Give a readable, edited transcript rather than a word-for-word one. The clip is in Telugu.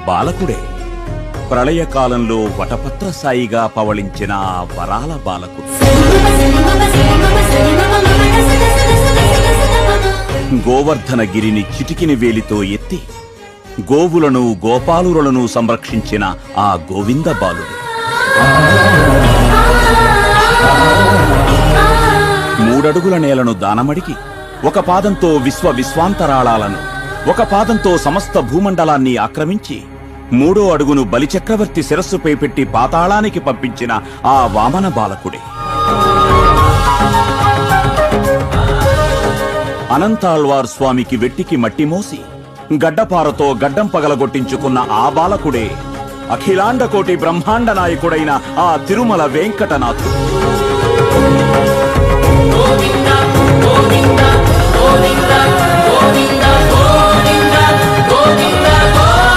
బాలకుడే ప్రళయకాలంలో వటపత్రసాయిగా పవళించిన ఆ వరాల బాలకుడు. గోవర్ధనగిరిని చిటికిని వేలితో ఎత్తి గోవులను గోపాలులను సంరక్షించిన ఆ గోవింద బాలుడు. 3 అడుగుల నేలను దానమడిగి ఒక పాదంతో విశ్వాంతరాళాలను, ఒక పాదంతో సమస్త భూమండలాన్ని ఆక్రమించి 3వ అడుగును బలిచక్రవర్తి శిరస్సుపై పెట్టి పాతాళానికి పంపించిన ఆ వామన బాలకుడే. అనంతాళ్వార్ స్వామికి వెట్టికి మట్టి మోసి గడ్డపారతో గడ్డం పగలగొట్టించుకున్న ఆ బాలకుడే అఖిలాండకోటి బ్రహ్మాండ నాయకుడైన ఆ తిరుమల వెంకటనాథుడు. గోవింద గోవింద గోవింద